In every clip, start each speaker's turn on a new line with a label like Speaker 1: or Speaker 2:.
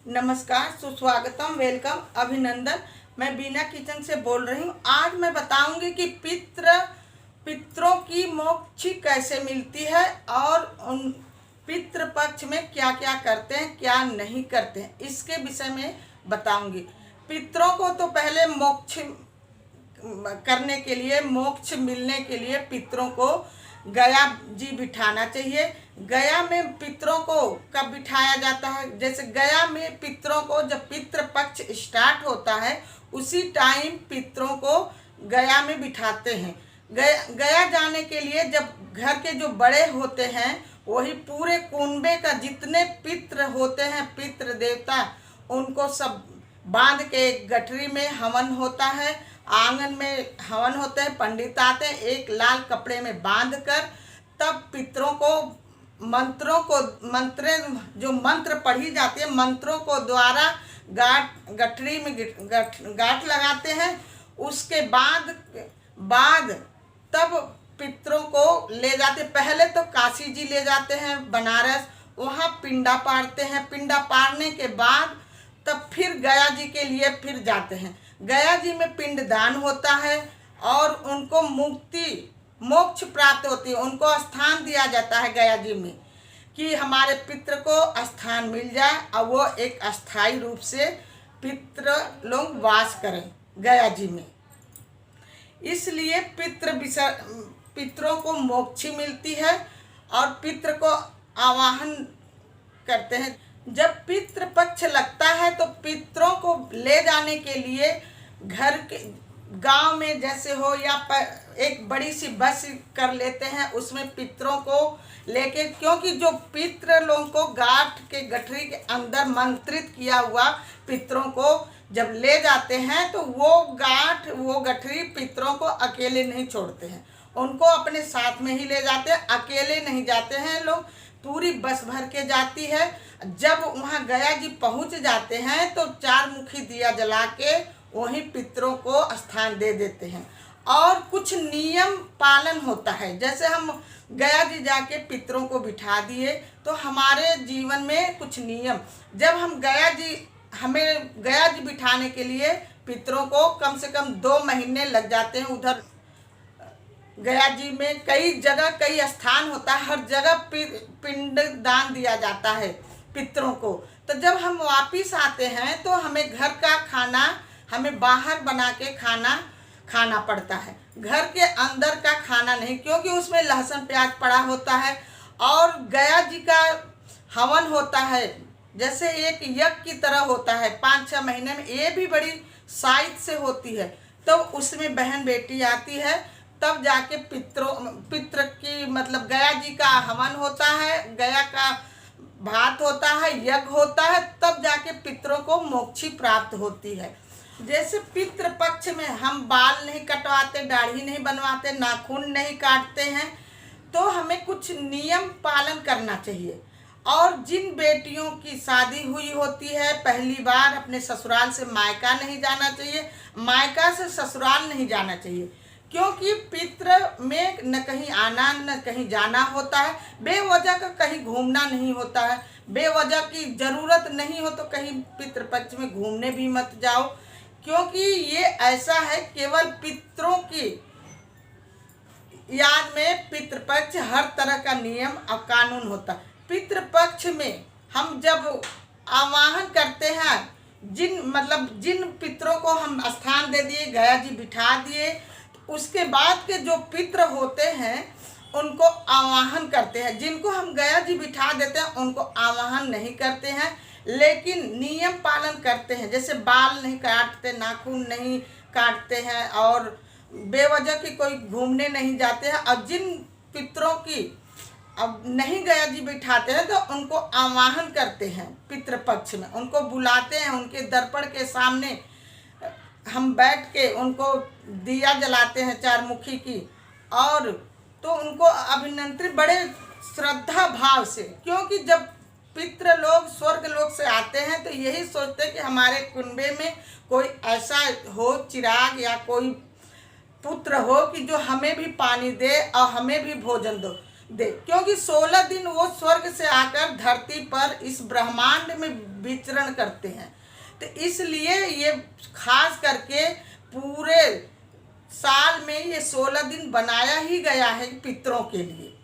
Speaker 1: नमस्कार, सुस्वागतम, वेलकम, अभिनंदन। मैं बीना किचन से बोल रही हूँ। आज मैं बताऊंगी कि पितरों की मोक्ष कैसे मिलती है और उन पितृ पक्ष में क्या क्या करते हैं, क्या नहीं करते हैं, इसके विषय में बताऊंगी। पितरों को तो पहले मोक्ष करने के लिए, मोक्ष मिलने के लिए पितरों को गया जी बिठाना चाहिए। गया में पितरों को कब बिठाया जाता है? जैसे गया में पितरों को जब पितृ पक्ष स्टार्ट होता है उसी टाइम पितरों को गया में बिठाते हैं। गया जाने के लिए जब घर के जो बड़े होते हैं वही पूरे कुनबे का जितने पितृ होते हैं, पितृ देवता, उनको सब बांध के गठरी में हवन होता है, आंगन में हवन होते हैं, पंडित आते हैं, एक लाल कपड़े में बांध कर तब पितरों को जो मंत्र पढ़ी जाती है, मंत्रों को द्वारा गठरी में गांठ लगाते हैं। उसके बाद तब पितरों को ले जाते, पहले तो काशी जी ले जाते हैं बनारस, वहाँ पिंडा पाड़ते हैं। पिंडा पाड़ने के बाद तब फिर गया जी के लिए फिर जाते हैं। गया जी में पिंडदान होता है और उनको मोक्ष प्राप्त होती है। उनको स्थान दिया जाता है गया जी में कि हमारे पितृ को स्थान मिल जाए और वो एक अस्थायी रूप से पितृ लोग वास करें गया जी में। इसलिए पितरों को मोक्ष मिलती है और पितृ को आवाहन करते हैं। जब पितृ पक्ष लगता है तो पितरों को ले जाने के लिए घर के गांव में जैसे हो या एक बड़ी सी बस कर लेते हैं, उसमें पितरों को लेके, क्योंकि जो पितृ लोगों को गांठ के गठरी के अंदर मंत्रित किया हुआ पितरों को जब ले जाते हैं तो वो गठरी पितरों को अकेले नहीं छोड़ते हैं, उनको अपने साथ में ही ले जाते हैं। अकेले नहीं जाते हैं लोग, पूरी बस भर के जाती है। जब वहाँ गया जी पहुँच जाते हैं तो 4 मुखी दिया जला के वहीं पितरों को स्थान दे देते हैं। और कुछ नियम पालन होता है। जैसे हम गया जी जाके पितरों को बिठा दिए तो हमारे जीवन में कुछ नियम, जब हमें गया जी बिठाने के लिए पितरों को कम से कम 2 महीने लग जाते हैं। उधर गया जी में कई जगह कई स्थान होता है, हर जगह पिंड दान दिया जाता है पितरों को। तो जब हम वापिस आते हैं तो हमें घर का खाना हमें बाहर बना के खाना पड़ता है, घर के अंदर का खाना नहीं, क्योंकि उसमें लहसुन प्याज पड़ा होता है। और गया जी का हवन होता है जैसे एक यज्ञ की तरह होता है, 5-6 महीने में, ये भी बड़ी साइज से होती है। तो उसमें बहन बेटी आती है, तब जाके पितृ की मतलब गया जी का हवन होता है, गया का भात होता है, यज्ञ होता है, तब जाके पितरों को मोक्ष प्राप्त होती है। जैसे पितृ पक्ष में हम बाल नहीं कटवाते, दाढ़ी नहीं बनवाते, नाखून नहीं काटते हैं, तो हमें कुछ नियम पालन करना चाहिए। और जिन बेटियों की शादी हुई होती है पहली बार, अपने ससुराल से मायका नहीं जाना चाहिए, मायका से ससुराल नहीं जाना चाहिए, क्योंकि पितृ में न कहीं आना न कहीं जाना होता है। बेवजह का कहीं घूमना नहीं होता है, बेवजह की ज़रूरत नहीं हो तो कहीं पितृपक्ष में घूमने भी मत जाओ, क्योंकि ये ऐसा है केवल पितरों की याद में पितृपक्ष हर तरह का नियम और कानून होता है। पितृपक्ष में हम जब आवाहन करते हैं, जिन पितरों को हम स्थान दे दिए, गया जी बिठा दिए, उसके बाद के जो पितृ होते हैं उनको आवाहन करते हैं। जिनको हम गया जी बिठा देते हैं उनको आवाहन नहीं करते हैं, लेकिन नियम पालन करते हैं। जैसे बाल नहीं काटते, नाखून नहीं काटते हैं और बेवजह की कोई घूमने नहीं जाते हैं। और जिन पितरों की अब नहीं गया जी बिठाते हैं तो उनको आवाहन करते हैं पितृपक्ष में, उनको बुलाते हैं, उनके दर्पण के सामने हम बैठ के उनको दिया जलाते हैं 4 मुखी की, और तो उनको अभिनंत्रित बड़े श्रद्धा भाव से, क्योंकि जब पितृ लोग स्वर्ग लोक से आते हैं तो यही सोचते हैं कि हमारे कुनबे में कोई ऐसा हो चिराग या कोई पुत्र हो कि जो हमें भी पानी दे और हमें भी भोजन दो। दे, क्योंकि 16 दिन वो स्वर्ग से आकर धरती पर इस ब्रह्मांड में विचरण करते हैं। तो इसलिए ये खास करके पूरे साल में ये 16 दिन बनाया ही गया है पितरों के लिए।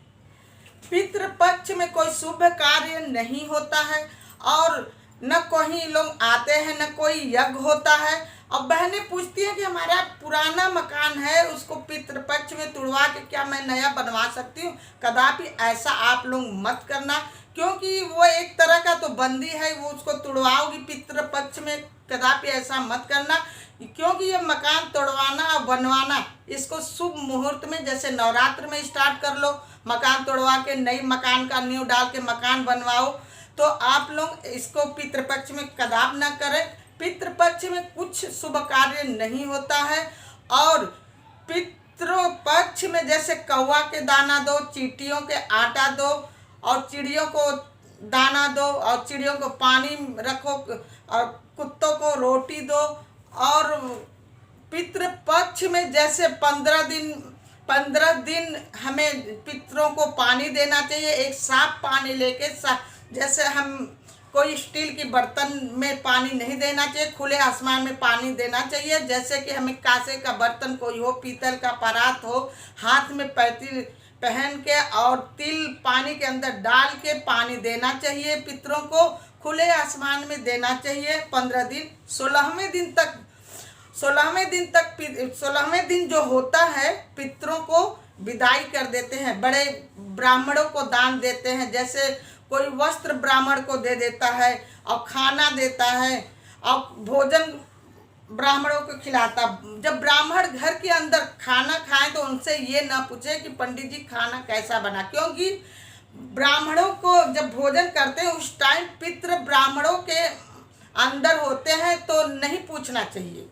Speaker 1: पितृ पक्ष में कोई शुभ कार्य नहीं होता है और न कोई लोग आते हैं, न कोई यज्ञ होता है। अब बहनें पूछती हैं कि हमारा पुराना मकान है, उसको पितृपक्ष में तुड़वा के क्या मैं नया बनवा सकती हूँ? कदापि ऐसा आप लोग मत करना, क्योंकि वो एक तरह का तो बंदी है, वो उसको तुड़वाओगी पितृपक्ष में। कदापि ऐसा मत करना, क्योंकि ये मकान तोड़वाना और बनवाना, इसको शुभ मुहूर्त में जैसे नवरात्र में स्टार्ट कर लो, मकान तोड़वा के नई मकान का नींव डाल के मकान बनवाओ। तो आप लोग इसको पितृपक्ष में कदापि न करें। पितृपक्ष में कुछ शुभ कार्य नहीं होता है। और पितृपक्ष में जैसे कौवा के दाना दो, चींटियों के आटा दो, और चिड़ियों को दाना दो, और चिड़ियों को पानी रखो, और कुत्तों को रोटी दो। और पितृपक्ष में जैसे 15 दिन हमें पितरों को पानी देना चाहिए। एक साफ पानी लेके, जैसे हम कोई स्टील की बर्तन में पानी नहीं देना चाहिए, खुले आसमान में पानी देना चाहिए। जैसे कि हमें कांसे का बर्तन कोई हो, पीतल का परात हो, हाथ में पैती पहन के और तिल पानी के अंदर डाल के पानी देना चाहिए। पितरों को खुले आसमान में देना चाहिए 15 दिन। 16वें दिन जो होता है, पितरों को विदाई कर देते हैं, बड़े ब्राह्मणों को दान देते हैं। जैसे कोई वस्त्र ब्राह्मण को दे देता है, और खाना देता है, और भोजन ब्राह्मणों को खिलाता। जब ब्राह्मण घर के अंदर खाना खाएं तो उनसे ये ना पूछे कि पंडित जी खाना कैसा बना, क्योंकि ब्राह्मणों को जब भोजन करते हैं उस टाइम पितृ ब्राह्मणों के अंदर होते हैं, तो नहीं पूछना चाहिए।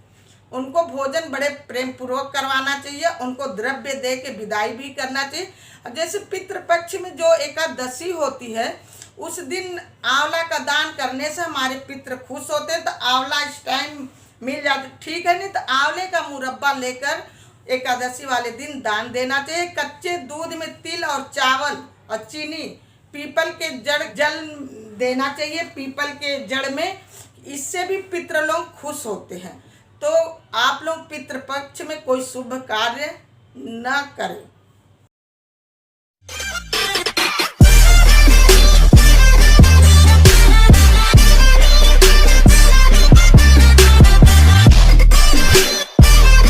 Speaker 1: उनको भोजन बड़े प्रेम पूर्वक करवाना चाहिए, उनको द्रव्य दे के विदाई भी करना चाहिए। जैसे पितृपक्ष में जो एकादशी होती है, उस दिन आंवला का दान करने से हमारे पितृ खुश होते हैं, तो आंवला इस टाइम मिल जाता, ठीक है। नहीं तो आंवले का मुरब्बा लेकर एकादशी वाले दिन दान देना चाहिए। कच्चे दूध में तिल और चावल और चीनी, पीपल के जल देना चाहिए, पीपल के जड़ में। इससे भी पितृ लोग खुश होते हैं। तो आप लोग पितृपक्ष में कोई शुभ कार्य न करें।